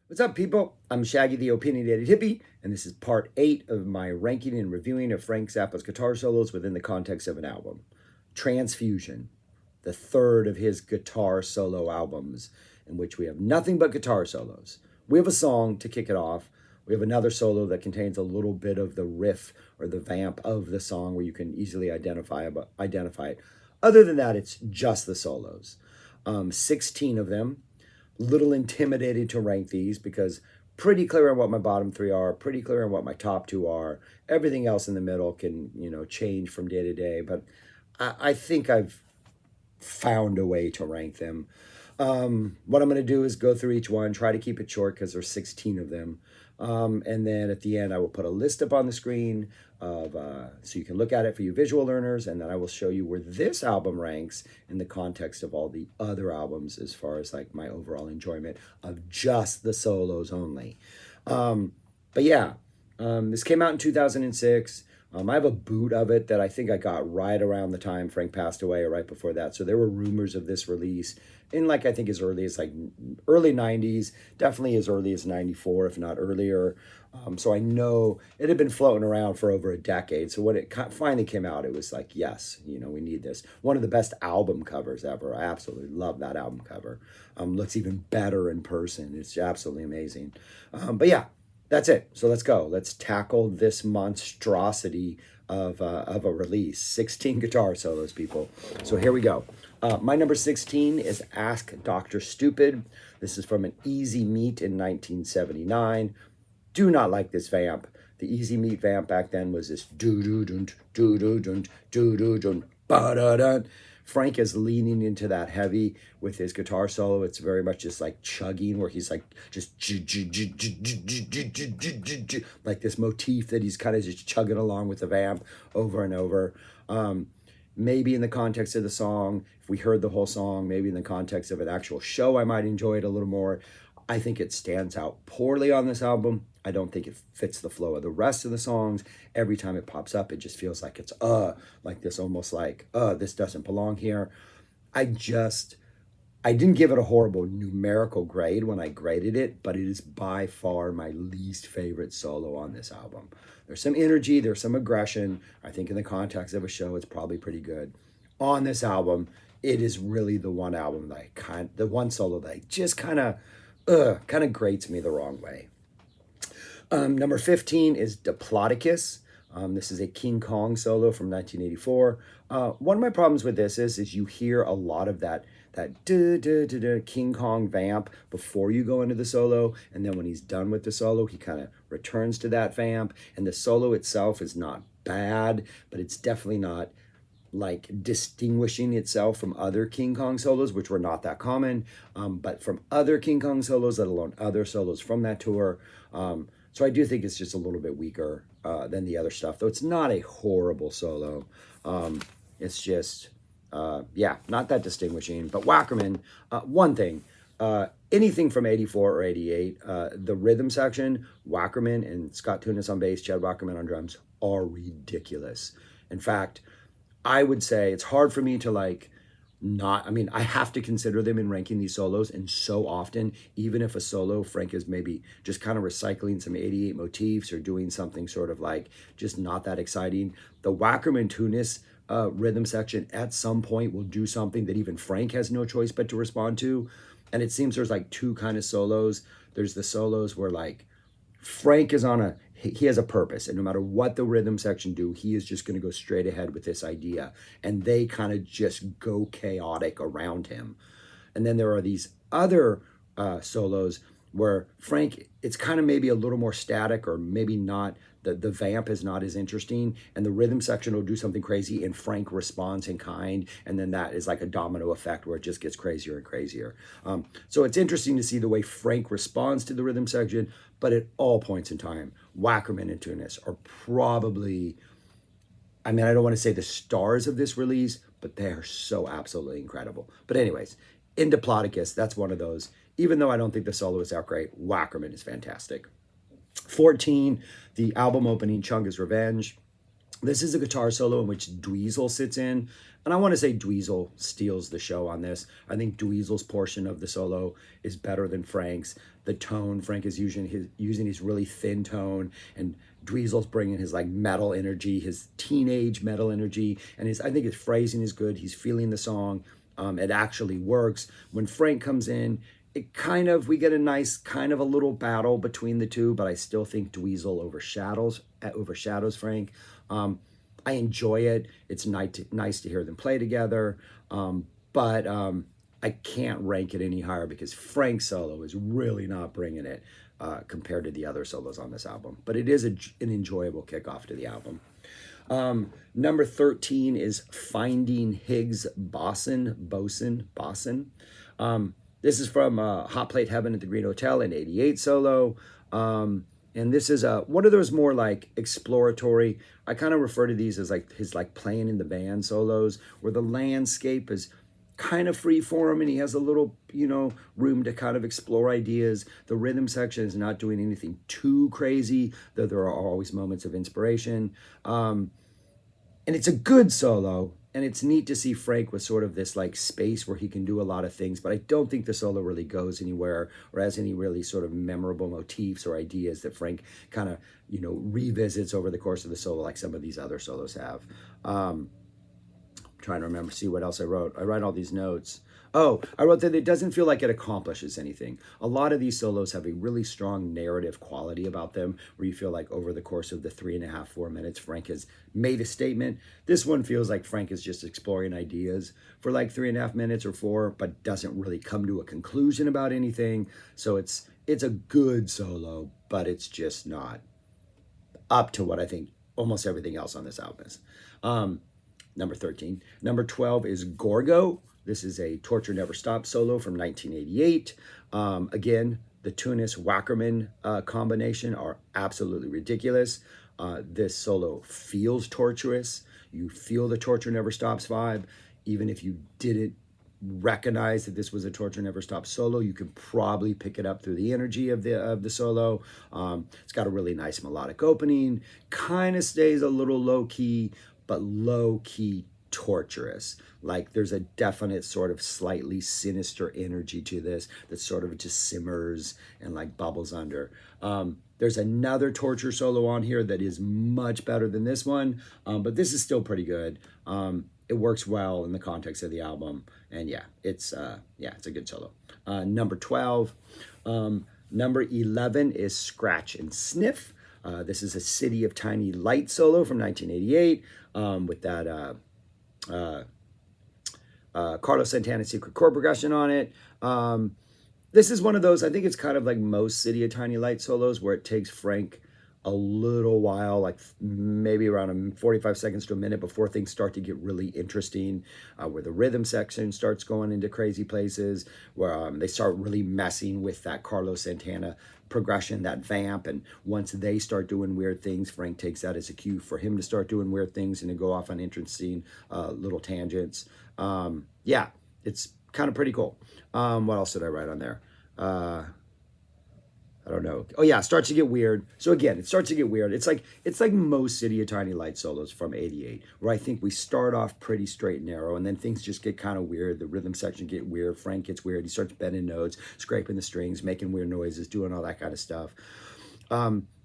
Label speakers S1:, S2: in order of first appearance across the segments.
S1: What's up, people? I'm Shaggy, the Opinionated Hippie, and this is part 8 of my ranking and reviewing of Frank Zappa's guitar solos within the context of an album. Trance-Fusion, the third of his guitar solo albums, in which we have nothing but guitar solos. We have a song to kick it off. We have another solo that contains a little bit of the riff or the vamp of the song where you can easily identify it. Other than that, it's just the solos. 16 of them. Little intimidated to rank these because pretty clear on what my bottom 3 are, pretty clear on what my top 2 are. Everything else in the middle can, change from day to day, but I think I've found a way to rank them. What I'm going to do is go through each one, try to keep it short because there's 16 of them. And then at the end, I will put a list up on the screen of so you can look at it for you visual learners, and then I will show you where this album ranks in the context of all the other albums as far as like my overall enjoyment of just the solos only. But yeah, this came out in 2006. I have a boot of it that I think I got right around the time Frank passed away or right before that. So there were rumors of this release in I think as early as early 90s, definitely as early as 94, if not earlier. So I know it had been floating around for over a decade. So when it finally came out, it was like, yes, we need this. One of the best album covers ever. I absolutely love that album cover. Looks even better in person. It's absolutely amazing. But yeah. That's it. So let's go. Let's tackle this monstrosity of a release. 16 guitar solos, people. So here we go. My number 16 is Ask Dr. Stupid. This is from an Easy Meet in 1979. Do not like this vamp. The Easy Meet vamp back then was this do-do-dun, do-do-dun, do-do-dun, ba-da-dun. Frank is leaning into that heavy with his guitar solo. It's very much just like chugging, where he's like just like this motif that he's kind of just chugging along with the vamp over and over. Maybe in the context of the song, if we heard the whole song, maybe in the context of an actual show, I might enjoy it a little more. I think it stands out poorly on this album. I don't think it fits the flow of the rest of the songs. Every time it pops up, it just feels like it's like this, almost like this doesn't belong here. I didn't give it a horrible numerical grade when I graded it, but it is by far my least favorite solo on this album. There's some energy, there's some aggression. I think in the context of a show, it's probably pretty good. On this album, it is really the one album that the one solo that just kind of grates me the wrong way. Number 15 is Diplodocus. This is a King Kong solo from 1984. One of my problems with this is you hear a lot of that King Kong vamp before you go into the solo, and then when he's done with the solo, he kind of returns to that vamp, and the solo itself is not bad, but it's definitely not like distinguishing itself from other King Kong solos, which were not that common, but from other King Kong solos, let alone other solos from that tour. So I do think it's just a little bit weaker than the other stuff, though it's not a horrible solo. It's just, not that distinguishing. But Wackerman, one thing, anything from 84 or 88, the rhythm section, Wackerman and Scott Tunis on bass, Chad Wackerman on drums, are ridiculous. In fact, I would say it's hard for me to I have to consider them in ranking these solos, and so often, even if a solo, Frank is maybe just kind of recycling some 88 motifs or doing something sort of just not that exciting, the Wackerman Tunis rhythm section at some point will do something that even Frank has no choice but to respond to. And it seems there's two kind of solos. There's the solos where Frank is he has a purpose, and no matter what the rhythm section do, he is just going to go straight ahead with this idea, and they kind of just go chaotic around him. And then there are these other solos where Frank, it's kind of maybe a little more static, or maybe not, the vamp is not as interesting, and the rhythm section will do something crazy, and Frank responds in kind, and then that is like a domino effect where it just gets crazier and crazier. So it's interesting to see the way Frank responds to the rhythm section, but at all points in time, Wackerman and Tunis are probably, I don't want to say the stars of this release, but they are so absolutely incredible. But anyways, in Diplodocus, that's one of those. Even though I don't think the solo is that great, Wackerman is fantastic. 14, the album opening, Chunga's Revenge. This is a guitar solo in which Dweezil sits in. And I want to say Dweezil steals the show on this. I think Dweezil's portion of the solo is better than Frank's. The tone, Frank is using his really thin tone, and Dweezil's bringing his like metal energy, his teenage metal energy, and I think his phrasing is good. He's feeling the song. It actually works. When Frank comes in, we get a nice kind of a little battle between the two, but I still think Dweezil overshadows Frank. I enjoy it. It's nice to hear them play together, but I can't rank it any higher because Frank's solo is really not bringing it compared to the other solos on this album. But it is an enjoyable kickoff to the album. Number 13 is Finding Higgs Boson. This is from Hot Plate Heaven at the Green Hotel in '88 solo. And this is one of those more like exploratory, I kind of refer to these as like his like playing in the band solos, where the landscape is kind of free for him and he has a little, room to kind of explore ideas. The rhythm section is not doing anything too crazy, though there are always moments of inspiration. And it's a good solo. And it's neat to see Frank with sort of this like space where he can do a lot of things, but I don't think the solo really goes anywhere or has any really sort of memorable motifs or ideas that Frank kind of, revisits over the course of the solo like some of these other solos have. Trying to remember, see what else I wrote. I write all these notes. Oh, I wrote that it doesn't feel like it accomplishes anything. A lot of these solos have a really strong narrative quality about them where you feel like over the course of the 3.5, 4 minutes, Frank has made a statement. This one feels like Frank is just exploring ideas for like 3.5 minutes or 4, but doesn't really come to a conclusion about anything. So it's a good solo, but it's just not up to what I think almost everything else on this album is. Number 13. Number 12 is Gorgo. This is a Torture Never Stops solo from 1988. Again, the Tunis-Wackerman combination are absolutely ridiculous. This solo feels torturous. You feel the Torture Never Stops vibe. Even if you didn't recognize that this was a Torture Never Stops solo, you can probably pick it up through the energy of the solo. It's got a really nice melodic opening. Kind of stays a little low-key, but low-key torturous. Like there's a definite sort of slightly sinister energy to this that sort of just simmers and like bubbles under. There's another torture solo on here that is much better than this one, but this is still pretty good. It works well in the context of the album, and it's a good solo. Number 12. Number 11 is Scratch and Sniff. This is a City of Tiny Light solo from 1988 with that Carlos Santana secret chord progression on it. This is one of those, I think it's kind of like most City of Tiny Light solos where it takes Frank a little while, like maybe around 45 seconds to a minute before things start to get really interesting, where the rhythm section starts going into crazy places, where they start really messing with that Carlos Santana progression, that vamp, and once they start doing weird things, Frank takes that as a cue for him to start doing weird things and to go off on interesting little tangents. It's kind of pretty cool. What else did I write on there? I don't know. Oh yeah, it starts to get weird. So again, it starts to get weird. It's like most City of Tiny Light solos from '88, where I think we start off pretty straight and narrow, and then things just get kind of weird. The rhythm section get weird. Frank gets weird. He starts bending notes, scraping the strings, making weird noises, doing all that kind of stuff.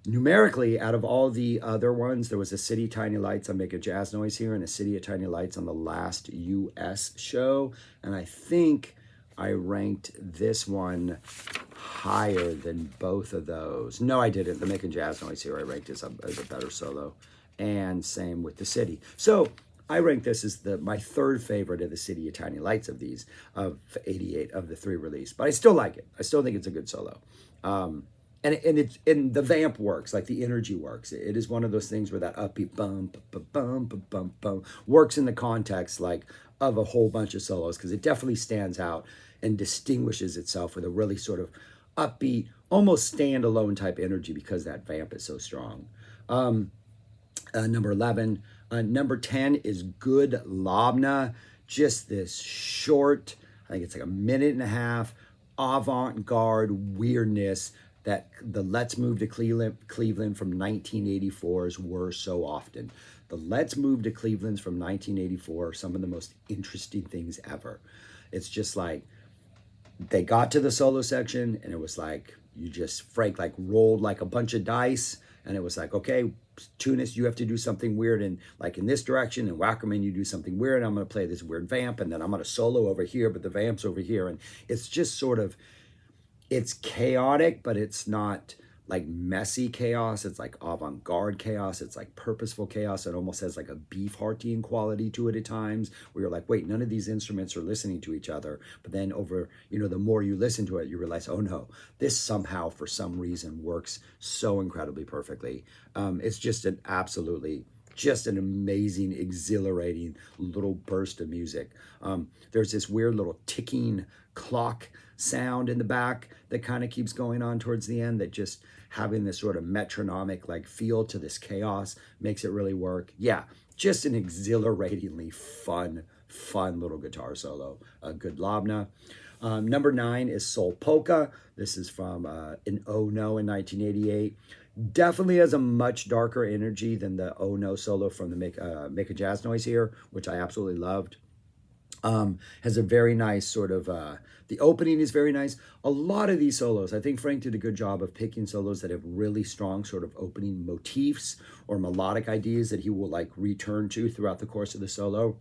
S1: Numerically, out of all the other ones, there was a City of Tiny Lights on Make a Jazz Noise here and a City of Tiny Lights on the last US show, and I think I ranked this one higher than both of those. No, I didn't. The Making Jazz Noise here I ranked as a better solo, and same with the City. So I rank this as my third favorite of the City of Tiny Lights of these, of 88 of the 3 released. But I still like it. I still think it's a good solo. And the vamp works, like the energy works. It is one of those things where that upbeat bump, bump, bump, bump works in the context like of a whole bunch of solos, because it definitely stands out and distinguishes itself with a really sort of upbeat, almost standalone type energy because that vamp is so strong. Number 11. Number 10 is Good Labna. Just this short, I think it's like a minute and a half, avant-garde weirdness that the Let's Move to Cleveland from 1984s were so often. The Let's Move to Cleveland's from 1984 are some of the most interesting things ever. It's just like, they got to the solo section and it was like, you just, Frank like rolled like a bunch of dice, and it was like, okay, Tunis, you have to do something weird and like in this direction, and Wackerman, you do something weird. I'm going to play this weird vamp, and then I'm going to solo over here, but the vamp's over here. And it's just sort of, it's chaotic, but it's not like messy chaos. It's like avant-garde chaos. It's like purposeful chaos. It almost has like a Beefheartian quality to it at times, where you're like, wait, none of these instruments are listening to each other. But then over, the more you listen to it, you realize, oh no, this somehow for some reason works so incredibly perfectly. It's just just an amazing, exhilarating little burst of music. There's this weird little ticking clock sound in the back that kind of keeps going on towards the end, that just having this sort of metronomic like feel to this chaos makes it really work. Yeah, just an exhilaratingly fun little guitar solo. Good Labna. Number 9 is Soul Polka. This is from an Oh No in 1988. Definitely has a much darker energy than the Oh No solo from the Make a Jazz Noise here, which I absolutely loved. Has a very nice sort of, the opening is very nice. A lot of these solos, I think Frank did a good job of picking solos that have really strong sort of opening motifs or melodic ideas that he will like return to throughout the course of the solo.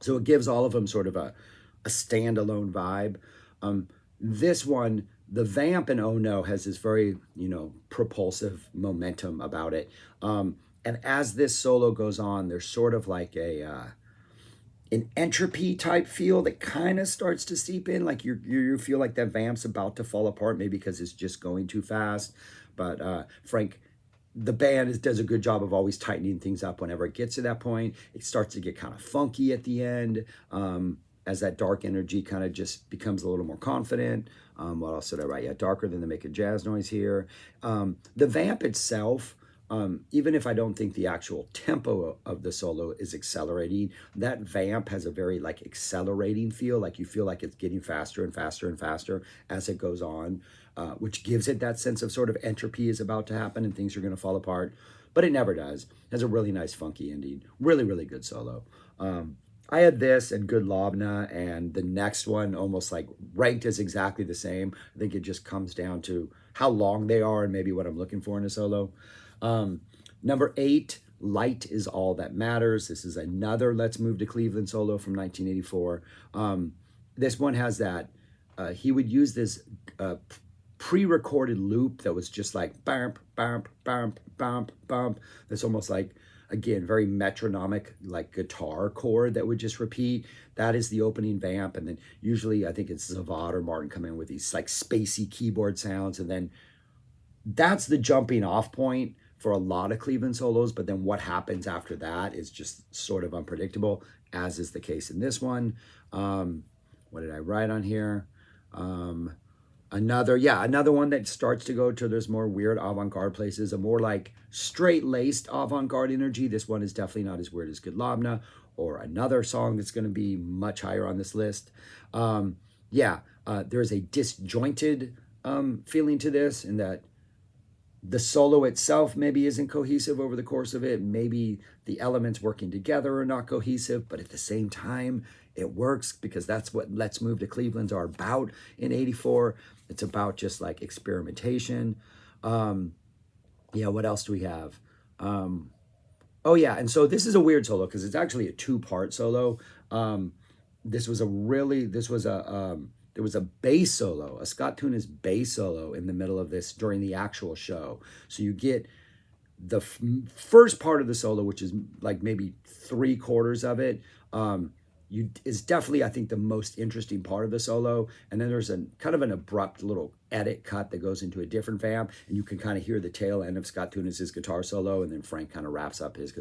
S1: So it gives all of them sort of a standalone vibe. This one, the vamp in Oh No has this very, propulsive momentum about it. And as this solo goes on, there's sort of like an entropy type feel that kind of starts to seep in, like you feel like that vamp's about to fall apart, maybe because it's just going too fast. But Frank, the band does a good job of always tightening things up whenever it gets to that point. It starts to get kind of funky at the end, as that dark energy kind of just becomes a little more confident. What else did I write? Yeah, darker than the Make a Jazz Noise here. The vamp itself, even if I don't think the actual tempo of the solo is accelerating, that vamp has a very like accelerating feel, like you feel like it's getting faster and faster and faster as it goes on, which gives it that sense of sort of entropy is about to happen and things are going to fall apart, but it never does. It has a really nice funky ending. Really, really good solo. I had this and Good Labna, and the next one almost like ranked as exactly the same. I think it just comes down to how long they are and maybe what I'm looking for in a solo. Number 8, Light is All That Matters. This is another Let's Move to Cleveland solo from 1984. This one has that, he would use this pre-recorded loop that was just like bump, bump, bump, bump, bump. That's almost like, again, very metronomic, like guitar chord that would just repeat. That is the opening vamp. And then usually I think it's Zavod or Martin come in with these like spacey keyboard sounds. And then that's the jumping off point for a lot of Cleveland solos. But then what happens after that is just sort of unpredictable, as is the case in this one. What did I write on here? Another one that starts to go to those more weird avant-garde places, a more like straight-laced avant-garde energy. This one is definitely not as weird as Good Labna, or another song that's going to be much higher on this list. There's a disjointed feeling to this, in that the solo itself maybe isn't cohesive over the course of it. Maybe the elements working together are not cohesive, but at the same time, it works, because that's what Let's Move to Cleveland's are about in 84. It's about just like experimentation. What else do we have? And so this is a weird solo because it's actually a 2-part solo. There was a bass solo, a Scott Tunis bass solo in the middle of this during the actual show. So you get the first part of the solo, which is like maybe 3/4 of it, is definitely, I think, the most interesting part of the solo. And then there's a kind of an abrupt little edit cut that goes into a different vamp, and you can kind of hear the tail end of Scott Tunis's guitar solo, and then Frank kind of wraps up his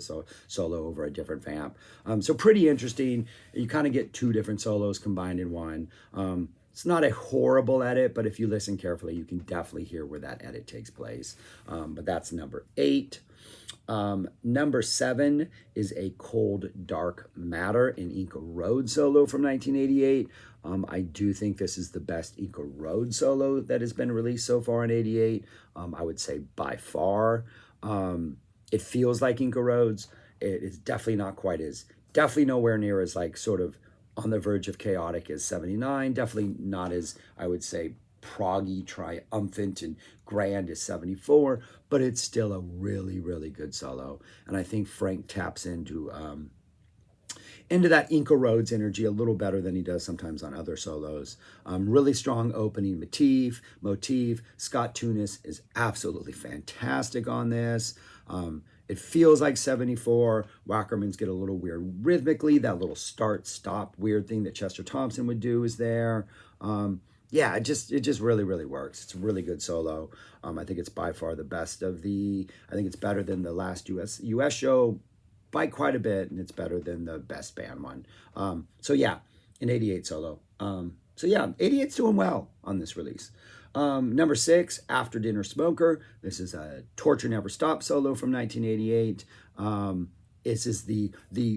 S1: solo over a different vamp. So pretty interesting. You kind of get 2 different solos combined in one. It's not a horrible edit, but if you listen carefully, you can definitely hear where that edit takes place. But that's number 8. Number 7 is a Cold Dark Matter, an Inca Road solo from 1988. I do think this is the best Inca Road solo that has been released so far in 88. I would say by far. It feels like Inca Roads. It is definitely not quite as, definitely nowhere near as like sort of on the verge of chaotic as 79. Definitely not as, I would say, proggy, triumphant, and grand as 74, but it's still a really, really good solo. And I think Frank taps into that Inca Rhodes energy a little better than he does sometimes on other solos. Really strong opening motif. Scott Tunis is absolutely fantastic on this. It feels like 74. Wackerman's get a little weird rhythmically. That little start-stop weird thing that Chester Thompson would do is there. Yeah, it just really, really works. It's a really good solo. I think it's by far the best of the, I think it's better than the last US show by quite a bit, and it's better than the best band one. So yeah, an 88 solo. So yeah, 88's doing well on this release. Number 6, After Dinner Smoker. This is a Torture Never Stops solo from 1988. This is the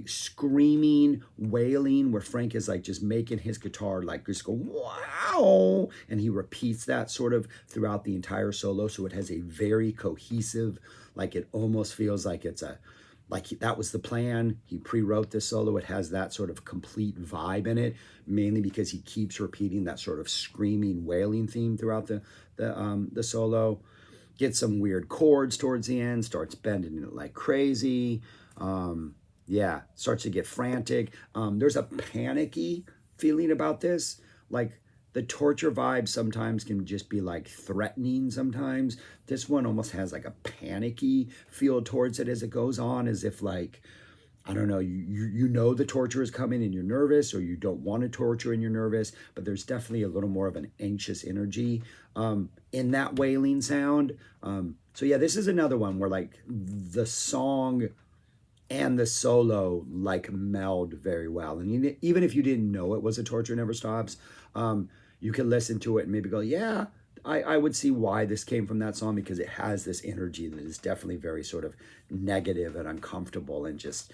S1: screaming, wailing, where Frank is like just making his guitar like just go, wow! And he repeats that sort of throughout the entire solo. So it has a very cohesive, like it almost feels like it's a, that was the plan. He pre-wrote this solo. It has that sort of complete vibe in it, mainly because he keeps repeating that sort of screaming, wailing theme throughout the solo. Gets some weird chords towards the end, starts bending it like crazy. Yeah, starts to get frantic. There's a panicky feeling about this. Like the Torture vibe sometimes can just be like threatening sometimes. This one almost has like a panicky feel towards it as it goes on, as if like, I don't know, you know the torture is coming and you're nervous, or you don't want to torture and you're nervous, but there's definitely a little more of an anxious energy in that wailing sound. So yeah, this is another one where like the song and the solo like meld very well. And even if you didn't know it was a Torture Never Stops, you can listen to it and maybe go, yeah, I would see why this came from that song, because it has this energy that is definitely very sort of negative and uncomfortable and just,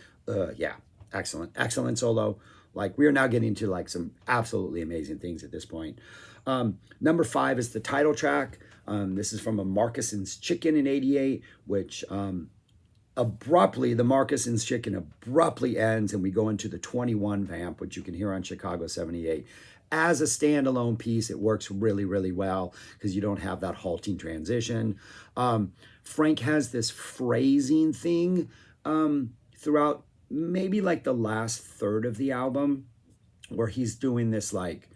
S1: yeah, excellent solo. Like we are now getting to like some absolutely amazing things at this point. Number 5 is the title track. This is from a Marcuson's Chicken in 88, which abruptly, the Marcuson's Chicken abruptly ends, and we go into the 21 vamp, which you can hear on Chicago 78. As a standalone piece, it works really, really well because you don't have that halting transition. Frank has this phrasing thing throughout maybe like the last third of the album, where he's doing this like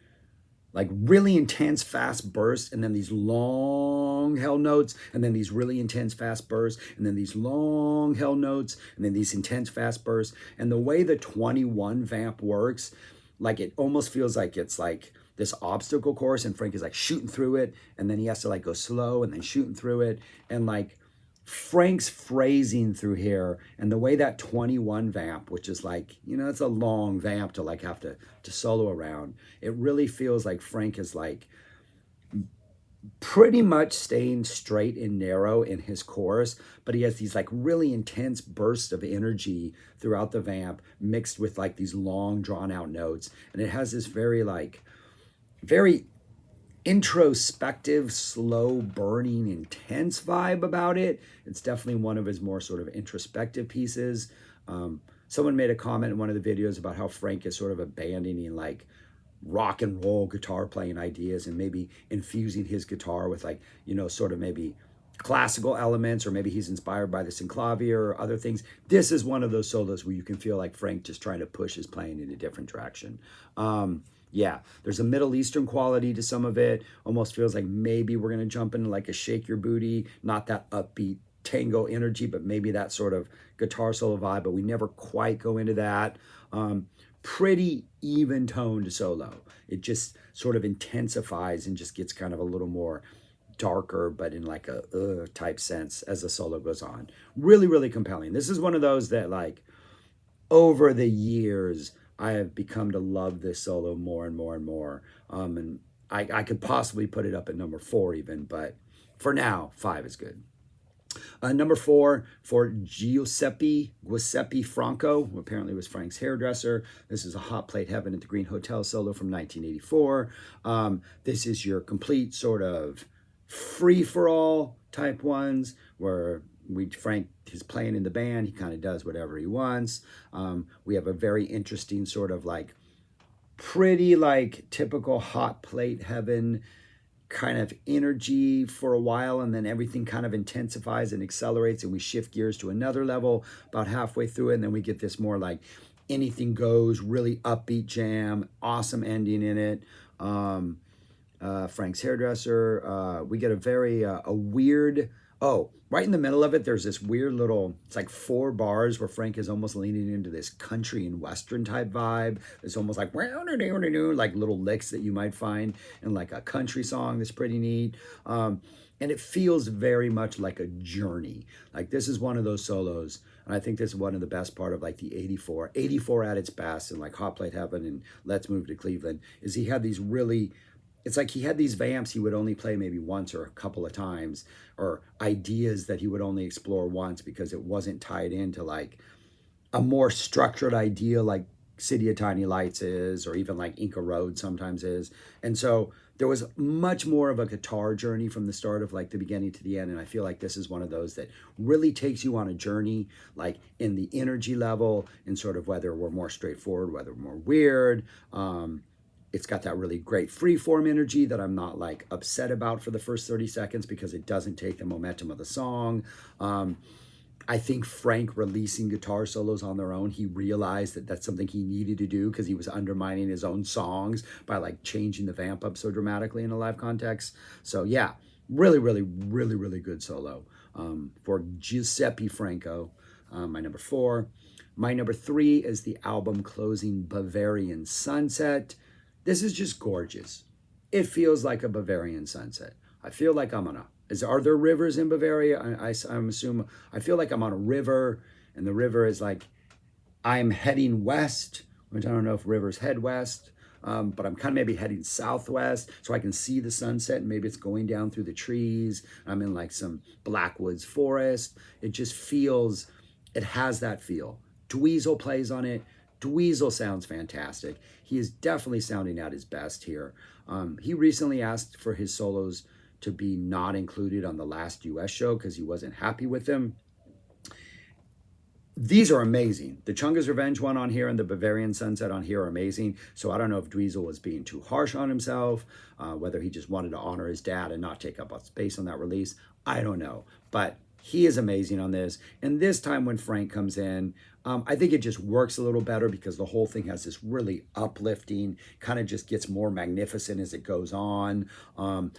S1: really intense fast bursts, and then these long held notes, and then these really intense fast bursts, and then these long held notes, and then these intense fast bursts. And the way the 21 vamp works, like it almost feels like it's like this obstacle course, and Frank is like shooting through it, and then he has to like go slow and then shooting through it. And like Frank's phrasing through here, and the way that 21 vamp, which is like, you know, it's a long vamp to like have to solo around. It really feels like Frank is like pretty much staying straight and narrow in his chorus, but he has these like really intense bursts of energy throughout the vamp mixed with like these long drawn out notes. And it has this very introspective, slow burning, intense vibe about it. It's definitely one of his more sort of introspective pieces. Someone made a comment in one of the videos about how Frank is sort of abandoning like rock and roll guitar playing ideas and maybe infusing his guitar with like, you know, sort of maybe classical elements, or maybe he's inspired by the synclavier or other things. This is one of those solos where you can feel like Frank just trying to push his playing in a different direction. Yeah, there's a Middle Eastern quality to some of it. Almost feels like maybe we're going to jump into like a Shake Your Booty, not that upbeat tango energy, but maybe that sort of guitar solo vibe, but we never quite go into that. Pretty even toned solo. It just sort of intensifies and just gets kind of a little more darker, but in like a type sense as the solo goes on. Really, really compelling. This is one of those that like over the years, I have become to love this solo more and more and more. And I could possibly put it up at number 4 even, but for now, 5 is good. Number 4 for Giuseppe Franco, who apparently was Frank's hairdresser. This is a Hot Plate Heaven at the Green Hotel solo from 1984. This is your complete sort of free-for-all type ones where Frank is playing in the band. He kind of does whatever he wants. We have a very interesting sort of like pretty like typical hot plate heaven kind of energy for a while, and then everything kind of intensifies and accelerates, and we shift gears to another level about halfway through it, and then we get this more like anything goes, really upbeat jam, awesome ending in it. Frank's hairdresser. We get a very a weird. Oh, right in the middle of it, there's this weird little. It's like 4 bars where Frank is almost leaning into this country and western type vibe. It's almost like little licks that you might find in like a country song. That's pretty neat. And it feels very much like a journey. Like this is one of those solos, and I think this is one of the best part of like the 84 at its best, and like Hot Plate Heaven and Let's Move to Cleveland, is he had these really, it's like he had these vamps he would only play maybe once or a couple of times, or ideas that he would only explore once because it wasn't tied into like a more structured idea like City of Tiny Lights is, or even like Inca Road sometimes is. And so there was much more of a guitar journey from the start of like the beginning to the end. And I feel like this is one of those that really takes you on a journey, like in the energy level, and sort of whether we're more straightforward, whether we're more weird. It's got that really great freeform energy that I'm not like upset about for the first 30 seconds because it doesn't take the momentum of the song. I think Frank releasing guitar solos on their own, he realized that that's something he needed to do because he was undermining his own songs by like changing the vamp up so dramatically in a live context. So yeah, really, really, really, really good solo for Giuseppe Franco, my number 4. My number 3 is the album closing Bavarian Sunset. This is just gorgeous. It feels like a Bavarian sunset. I feel like I'm on a, are there rivers in Bavaria? I'm assuming, I feel like I'm on a river, and the river is like, I'm heading west, which I don't know if rivers head west, but I'm kind of maybe heading southwest so I can see the sunset, and maybe it's going down through the trees. I'm in like some Blackwoods forest. It just feels, it has that feel. Dweezil plays on it. Dweezil sounds fantastic. He is definitely sounding at his best here. He recently asked for his solos to be not included on the last US show because he wasn't happy with them. These are amazing. The Chunga's Revenge one on here and the Bavarian Sunset on here are amazing. So I don't know if Dweezil was being too harsh on himself, whether he just wanted to honor his dad and not take up space on that release. I don't know. But he is amazing on this. And this time when Frank comes in, I think it just works a little better because the whole thing has this really uplifting, kind of just gets more magnificent as it goes on.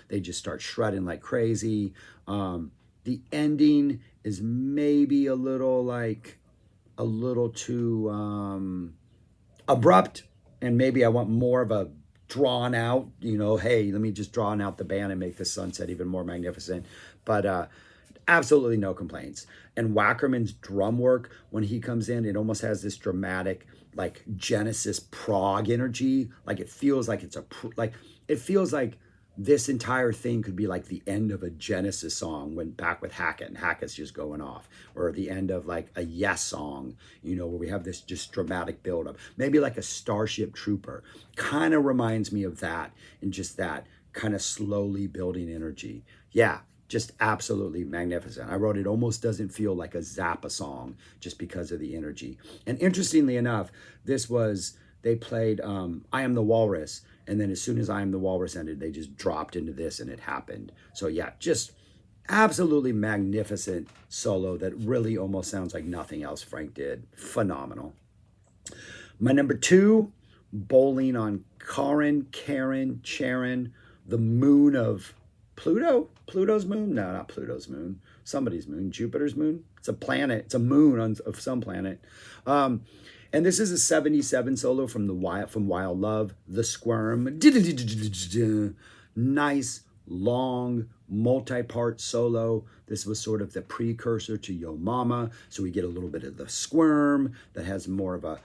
S1: They just start shredding like crazy. The ending is maybe a little too abrupt, and maybe I want more of a drawn out, hey, let me just draw out the band and make the sunset even more magnificent. But absolutely no complaints. And Wackerman's drum work, when he comes in, it almost has this dramatic, like Genesis prog energy. Like it feels like it feels like this entire thing could be like the end of a Genesis song when back with Hackett, and Hackett's just going off, or the end of like a Yes song, where we have this just dramatic buildup. Maybe like a Starship Trooper. Kind of reminds me of that, and just that kind of slowly building energy. Yeah. Just absolutely magnificent. I wrote it almost doesn't feel like a Zappa song just because of the energy. And interestingly enough, they played I Am the Walrus, and then as soon as I Am the Walrus ended, they just dropped into this and it happened. So yeah, just absolutely magnificent solo that really almost sounds like nothing else Frank did. Phenomenal. My number 2, Bowling on Charon, the moon of Pluto? Pluto's moon? No, not Pluto's moon. Somebody's moon. Jupiter's moon? It's a planet. It's a moon of some planet. And this is a 77 solo from Wild Love, The Squirm. Nice, long, multi-part solo. This was sort of the precursor to Yo Mama. So we get a little bit of The Squirm that has more of a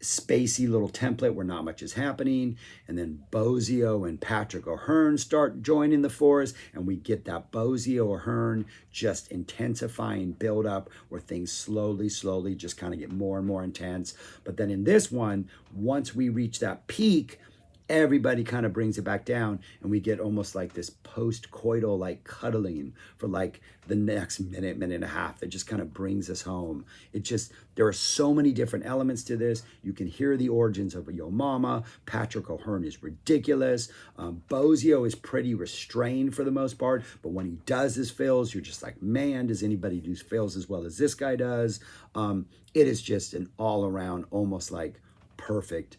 S1: spacey little template where not much is happening, and then Bozio and Patrick O'Hearn start joining the force, and we get that Bozio O'Hearn just intensifying build up where things slowly just kind of get more and more intense. But then in this one, once we reach that peak, everybody kind of brings it back down, and we get almost like this post-coital like cuddling for like the next minute and a half that just kind of brings us home. It just, there are so many different elements to this. You can hear the origins of a Yo Mama. Patrick O'Hearn is ridiculous. Bozio is pretty restrained for the most part, but when he does his fills, you're just like, man, does anybody do fills as well as this guy does? It is just an all-around, almost like perfect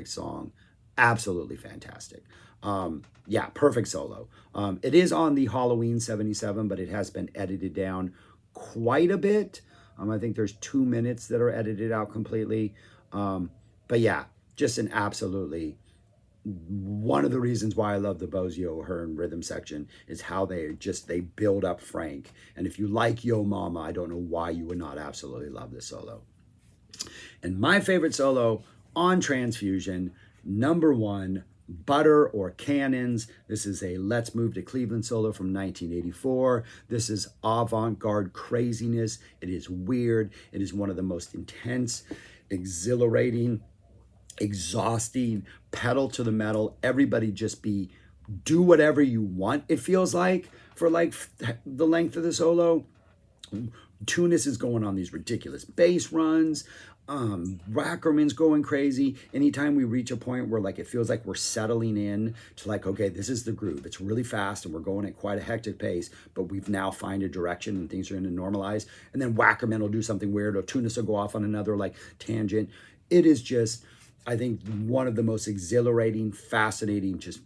S1: song. Absolutely fantastic. Yeah, perfect solo. It is on the Halloween 77, but it has been edited down quite a bit. I think there's 2 minutes that are edited out completely. But yeah, just an absolutely, one of the reasons why I love the Bozio O'Hearn rhythm section is how they build up Frank. And if you like Yo Mama, I don't know why you would not absolutely love this solo. And my favorite solo on Trance-Fusion, number 1, Butter or Cannons. This is a Let's Move to Cleveland solo from 1984. This is avant-garde craziness. It is weird. It is one of the most intense, exhilarating, exhausting, pedal to the metal. Everybody just do whatever you want, it feels like, for like the length of the solo. Tunis is going on these ridiculous bass runs. Wackerman's going crazy. Anytime we reach a point where like it feels like we're settling in to like, okay, this is the groove. It's really fast and we're going at quite a hectic pace, but we've now find a direction and things are going to normalize. And then Wackerman will do something weird, or Tunis will go off on another like tangent. It is just, I think, one of the most exhilarating, fascinating, just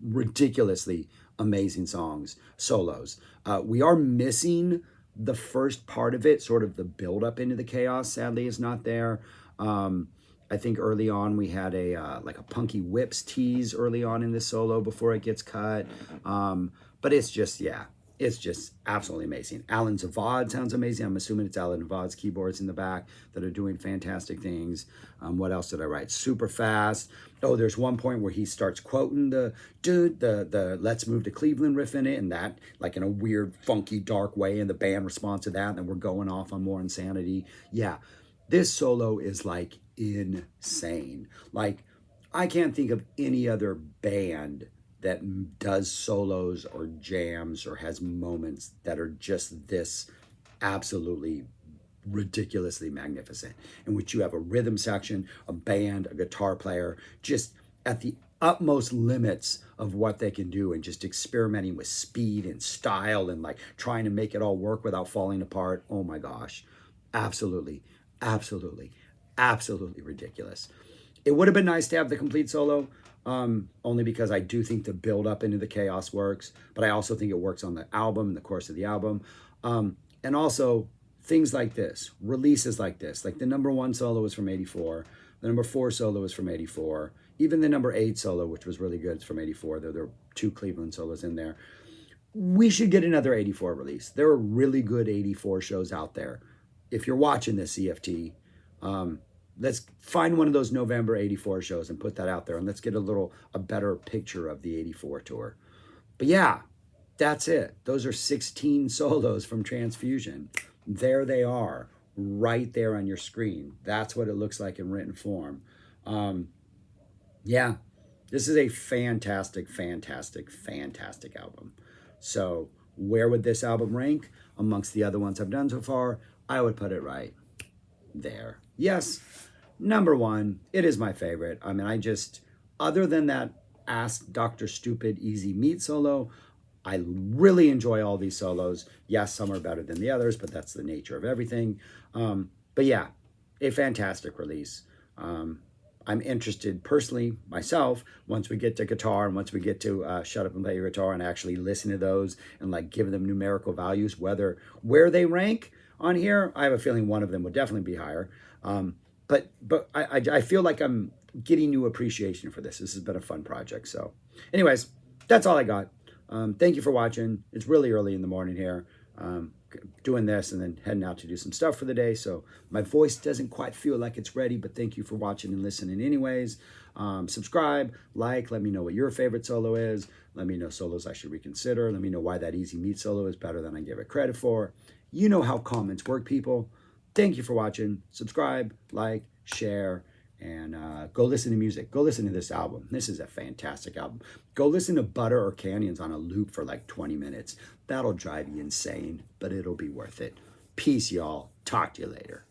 S1: ridiculously amazing solos. We are missing the first part of it, sort of the build up into the chaos, sadly is not there. I think early on we had a like a Punky Whips tease early on in this solo before it gets cut. But it's just, yeah, it's just absolutely amazing. Alan Zavad sounds amazing. I'm assuming it's Alan Zavad's keyboards in the back that are doing fantastic things. What else did I write? Super fast. Oh, there's one point where he starts quoting the Let's Move to Cleveland riff in it, and that like in a weird, funky, dark way, and the band responds to that, and then we're going off on more insanity. Yeah, this solo is like insane. Like, I can't think of any other band that does solos or jams or has moments that are just this absolutely ridiculously magnificent, in which you have a rhythm section, a band, a guitar player, just at the utmost limits of what they can do, and just experimenting with speed and style and like trying to make it all work without falling apart. Oh my gosh, absolutely ridiculous. It would have been nice to have the complete solo, only because I do think the build up into the chaos works, but I also think it works on the album, in the course of the album. And also things like this, releases like this, like the number 1 solo is from 84, the number 4 solo is from 84, even the number 8 solo, which was really good, is from 84. There are 2 Cleveland solos in there. We should get another 84 release. There are really good 84 shows out there. If you're watching this, CFT, let's find one of those November 84 shows and put that out there, and let's get a better picture of the 84 tour. But yeah, that's it. Those are 16 solos from Trance-Fusion. There they are, right there on your screen. That's what it looks like in written form. Yeah, this is a fantastic album. So where would this album rank amongst the other ones I've done so far? I would put it right there. Yes, number 1. It is my favorite. I mean, other than that Ask Dr. Stupid Easy Meat solo, I really enjoy all these solos. Yes, some are better than the others, but that's the nature of everything. But yeah, a fantastic release. I'm interested personally, myself, once we get to guitar and once we get to Shut Up and Play Your Guitar and actually listen to those and like give them numerical values, where they rank on here. I have a feeling one of them would definitely be higher. But I feel like I'm getting new appreciation for this. This has been a fun project. So anyways, that's all I got. Thank you for watching. It's really early in the morning here. Doing this and then heading out to do some stuff for the day. So my voice doesn't quite feel like it's ready, but thank you for watching and listening anyways. Subscribe, like, let me know what your favorite solo is. Let me know solos I should reconsider. Let me know why that Easy Meat solo is better than I give it credit for. You know how comments work, people. Thank you for watching. Subscribe, like, share, And go listen to music. Go listen to this album. This is a fantastic album. Go listen to Butter or Canyons on a loop for like 20 minutes. That'll drive you insane, but it'll be worth it. Peace, y'all. Talk to you later.